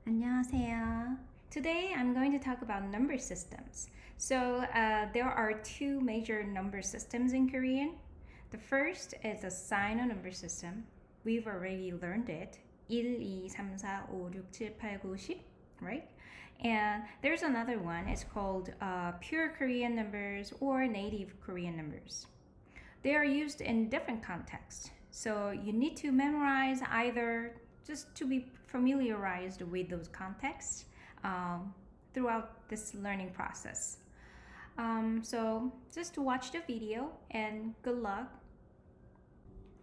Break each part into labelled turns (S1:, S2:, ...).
S1: 안녕하세요. Today I'm going to talk about number systems. There are two major number systems in Korean. The first is the Sino number system. We've already learned it. 1, 2, 3, 4, 5, 6, 7, 8, 9, 10, right? And there's another one. It's called pure Korean numbers or native Korean numbers. They are used in different contexts. So you need to memorize either just to be familiarized with those contexts throughout this learning process. So just watch the video and good luck.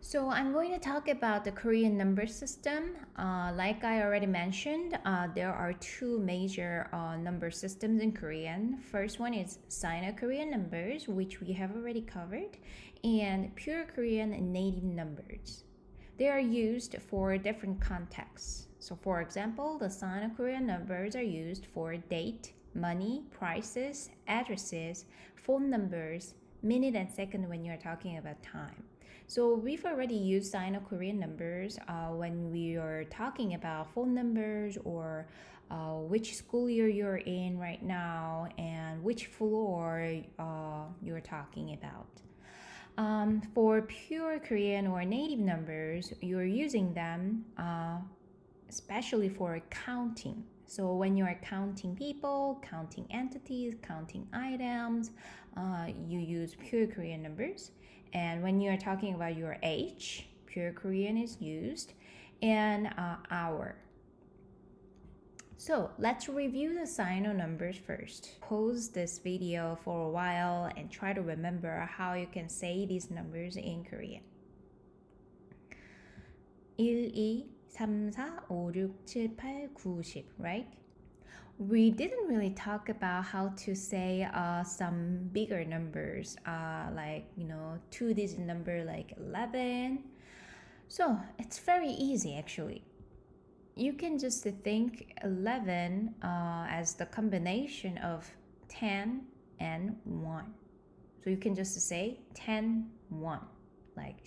S1: So I'm going to talk about the Korean number system. Like I already mentioned, there are two major number systems in Korean. First one is Sino-Korean numbers, which we have already covered, and pure Korean native numbers. They are used for different contexts. So for example, the Sino-Korean numbers are used for date, money, prices, addresses, phone numbers, minute and second when you're talking about time. So we've already used Sino-Korean numbers when we are talking about phone numbers or which school year you're in right now and which floor you're talking about. For pure Korean or native numbers, you're using them especially for counting. So when you are counting people, counting entities, counting items, you use pure Korean numbers. And when you are talking about your age, pure Korean is used, and hour. So let's review the Sino numbers first. Pause this video for a while and try to remember how you can say these numbers in Korean. 1, 2, 3, 4, 5, 6, 7, 8, 9, 10, right? We didn't really talk about how to say some bigger numbers, like, two-digit number like 11. So it's very easy actually. You can just think 11 as the combination of 10 and 1. So you can just say 10, 1, like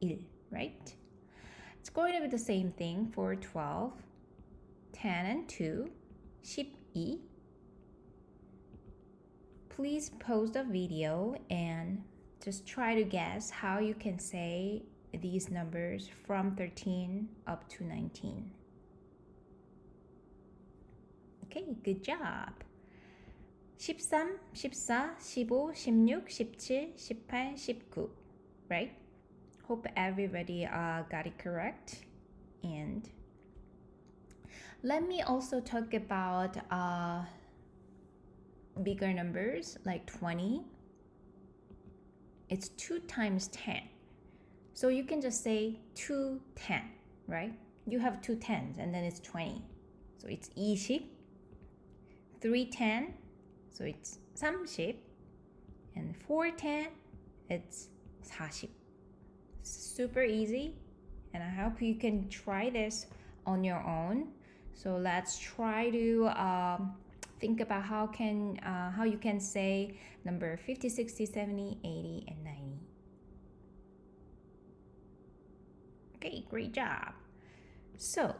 S1: 11, right? It's going to be the same thing for 12, 10 and 2, 12. Please pause the video and just try to guess how you can say these numbers from 13 up to 19. Okay, good job. 13, 14, 15, 16, 17, 18, 19, right? Hope everybody got it correct. And let me also talk about bigger numbers like 20. It's 2 times 10. So you can just say 2, 10, right? You have 2 tens and then it's 20. So it's 20, 3, 10, so it's 30, and 4, 10, it's 40. Super easy, and I hope you can try this on your own. So let's try to think about how you can say number 50, 60, 70, 80, and 90. Okay, great job. So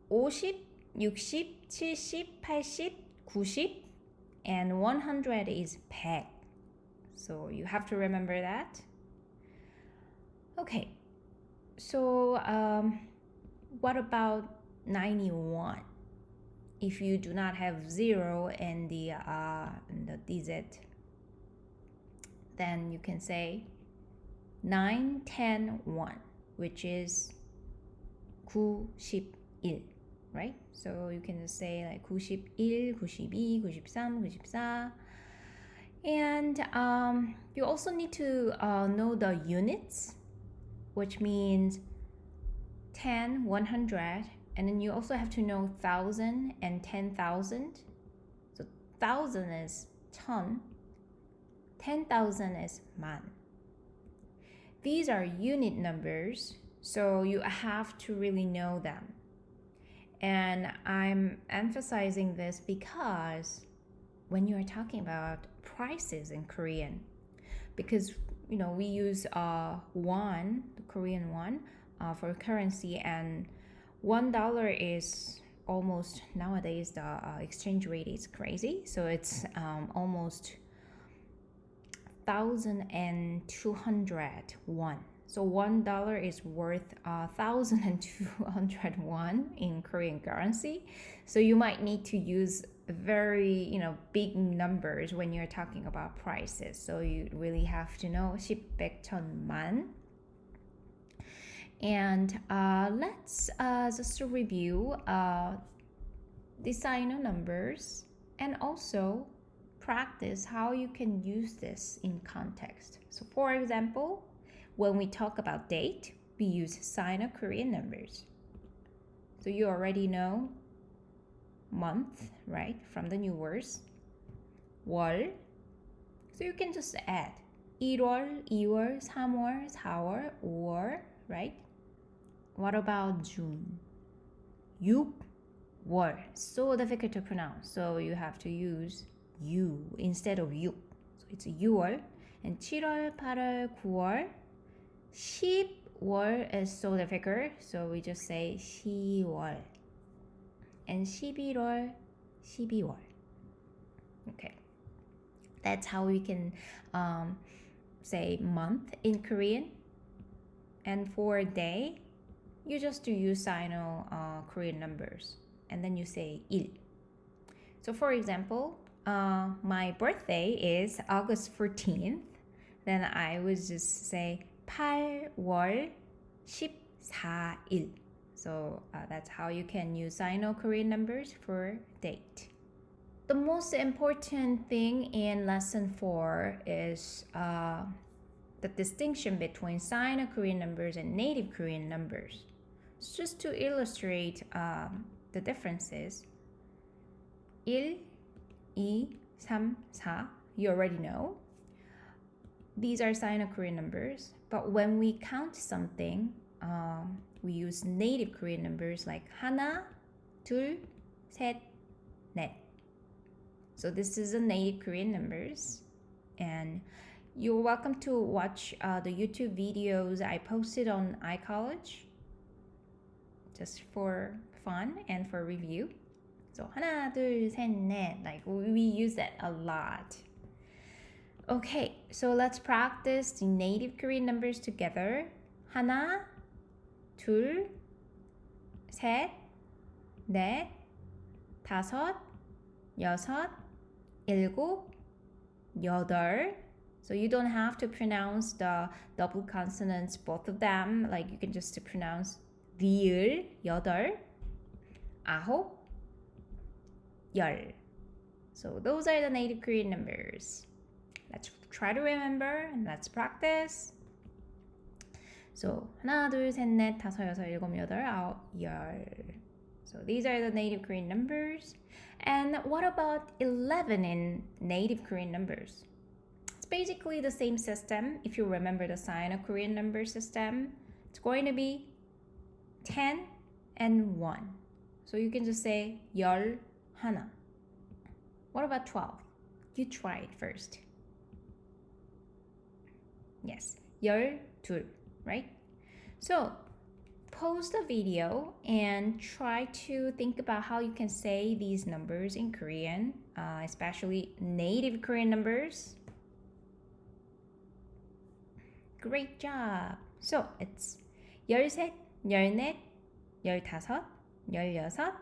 S1: 50, 60, 70, 80, 90, and 100 is 100. So you have to remember that. Okay, so what about 91? If you do not have 0 in the digit, then you can say 9, 10, 1, which is 91, right? So you can just say like 91, 92, 93, 94. And you also need to know the units, which means 10, 100, and then you also have to know 1,000 and 10,000. So 1,000 is 1000, 10,000 is man. These are unit numbers, so you have to really know them. And I'm emphasizing this because when you're talking about prices in Korean, because we use won, the Korean won, for currency, and $1 is almost nowadays the exchange rate is crazy. So it's almost 1,200 won. So $1 is worth 1,200 won in Korean currency. So you might need to use very big numbers when you're talking about prices. So you really have to know 10, 100, 1000만. And let's just review the Sino numbers and also practice how you can use this in context. So for example, when we talk about date, we use Sino-Korean numbers. So you already know month, right, from the new words. 월. So you can just add 1월, 2월, 3월, 4월, 5월, right? What about June? 6월. So difficult to pronounce. So you have to use U instead of 6. So it's 6월. And 7월, 8월, 9월. 10월 is so difficult. So we just say 10월. And 11월, 12월. Okay. That's how we can say month in Korean. And for day, you just do use Sino Korean numbers. And then you say 일. So for example, my birthday is August 14th. Then I would just say 8월 14일. So that's how you can use Sino-Korean numbers for date. The most important thing in lesson 4 is the distinction between Sino-Korean numbers and native Korean numbers. So just to illustrate the differences, 1, 2, 3, 4, you already know. These are Sino-Korean numbers, but when we count something, we use native Korean numbers like 하나, 둘, 셋, 넷. So this is the native Korean numbers, and you're welcome to watch the YouTube videos I posted on iCollege, just for fun and for review. So 하나, 둘, 셋, 넷, like we use that a lot. Okay, so let's practice the native Korean numbers together. 하나, 둘, 셋, 넷, 다섯, 여섯, 일곱, 여덟. So you don't have to pronounce the double consonants, both of them. Like you can just pronounce 리을, 여덟, 아홉, 열. So those are the native Korean numbers. Let's try to remember and let's practice. So 하나, 둘, 셋, 넷, 다섯, 여섯, 일곱, 여덟, 아홉, 열. So these are the native Korean numbers. And what about 11 in native Korean numbers? It's basically the same system. If you remember the Sino-Korean number system, it's going to be 10 and 1. So you can just say 열 하나. What about 12? You try it first. Yes, 열둘, right? So pause the video and try to think about how you can say these numbers in Korean, especially native Korean numbers. Great job! So it's 열셋, 열넷, 열다섯, 열여섯,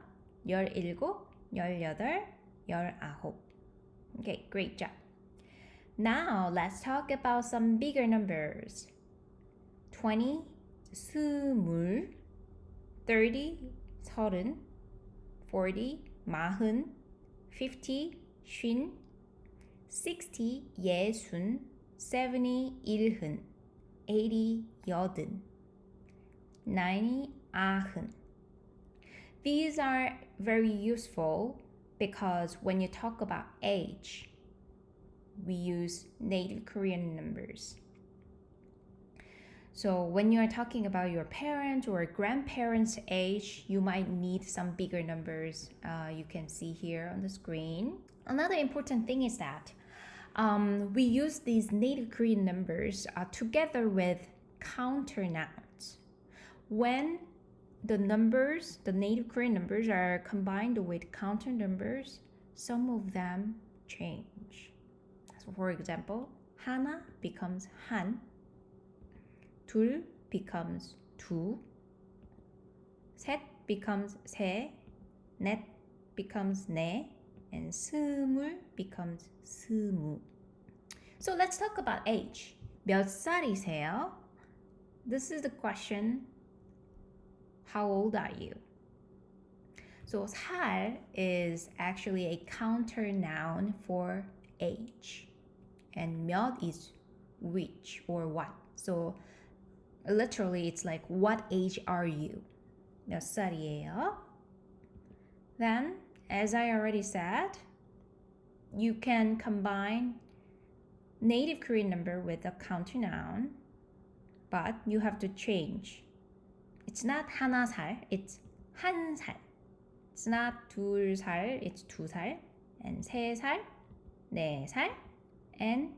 S1: 열일곱, 열여덟, 열아홉. Okay, great job. Now let's talk about some bigger numbers. 20, 스물, 30, 서른, 40, 마흔, 50, 쉰, 60, 예순, 70, 일흔, 80, 여든, 90, 아흔. These are very useful because when you talk about age, we use native Korean numbers. So when you are talking about your parents or grandparents' age, you might need some bigger numbers. You can see here on the screen. Another important thing is that we use these native Korean numbers together with counter nouns. When the numbers, the native Korean numbers are combined with counter numbers, some of them change. So for example, 하나 becomes 한, 둘 becomes 두, 셋 becomes 세, 넷 becomes 네, and 스물 becomes 스무. So let's talk about age. 몇 살이세요? This is the question. How old are you? So 살 is actually a counter noun for age. And 몇 is which or what. So literally it's like what age are you? 몇 살이에요? Then, as I already said, you can combine native Korean number with a counter noun, but you have to change. It's not 하나 살, it's 한 살. It's not 둘 살, it's 두 살, and 세 살, 네 살, and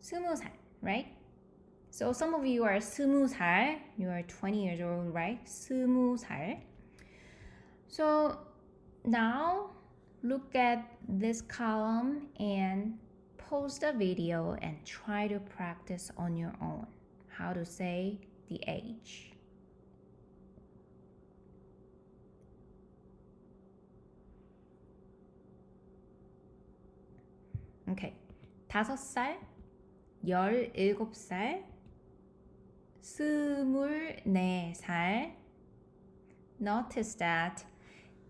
S1: 스무 살, right? So some of you are 스무 살, you are 20 years old, right? 스무 살. So now look at this column and pause the video and try to practice on your own how to say the age. Okay. 5살, 17살, 24살. Notice that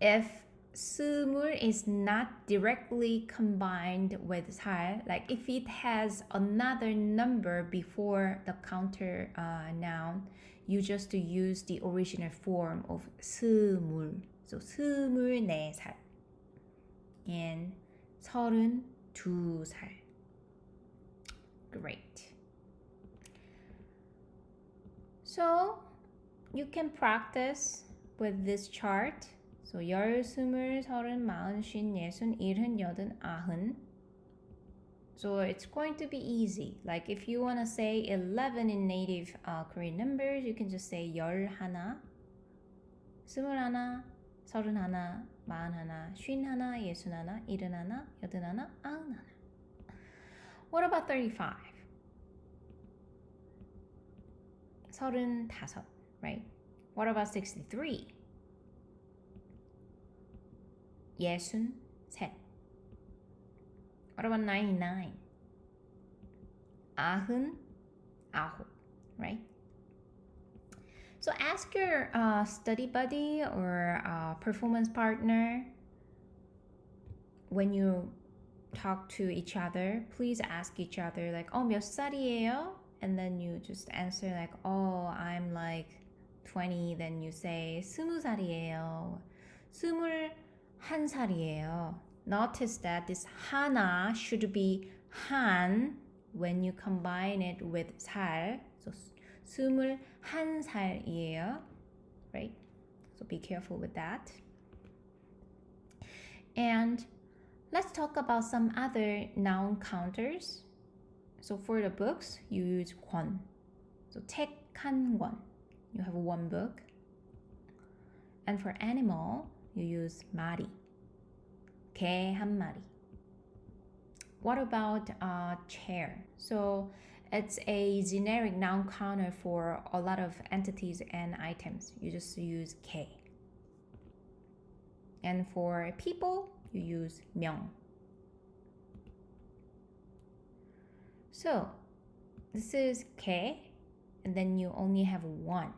S1: if 스물 is not directly combined with 살, like if it has another number before the counter noun, you just use the original form of 스물. So 24살 and 32살. Great. So you can practice with this chart. So 열, 스물, 서른, 마흔, 쉰, 예순, 일흔, 여든, 아흔. So it's going to be easy. Like if you want to say 11 in native Korean numbers, you can just say 열 하나, 스물 하나, 서른 하나, 마흔 하나, 쉰 하나, 예순 하나, 일흔 하나, 여든 하나, 아흔 하나. What about 35? 서른 다섯, right? What about 63? 예순 셋. What about 99? 아흔 아홉, right? So ask your study buddy or performance partner when you talk to each other. Please ask each other like, 몇 살이에요? And then you just answer like, I'm like 20. Then you say 스무 살이에요. 21살이에요. Notice that this 하나 should be 한 when you combine it with 살. So 21살이에요. Right? So be careful with that. And let's talk about some other noun counters. So for the books, you use 권. So 책 한 권. You have one book. And for animal, you use 마리. 개 한 마리. What about chair? So it's a generic noun counter for a lot of entities and items. You just use 개. And for people, you use 명. So this is 개, and then you only have one.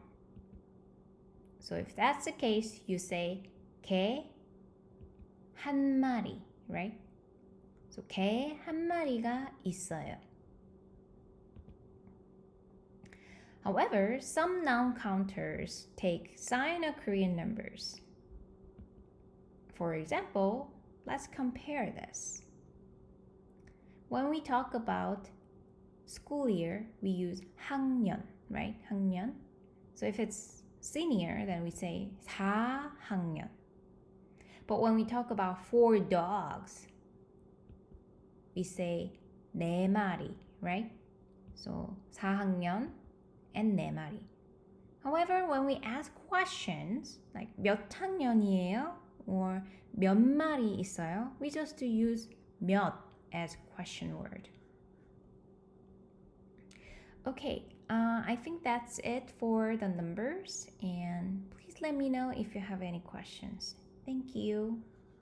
S1: So if that's the case, you say 개 한 마리, right? So 개 한 마리가 있어요. However, some noun counters take Sino-Korean numbers. For example, let's compare this. When we talk about school year, we use 학년, right? 학년. So if it's senior, then we say 4학년. But when we talk about 4 dogs, we say 네 마리, right? So 4학년 and 네 마리. However, when we ask questions like 몇 학년이에요? or 몇 마리 있어요? We just use 몇 as question word. Okay, I think that's it for the numbers, and please let me know if you have any questions. Thank you.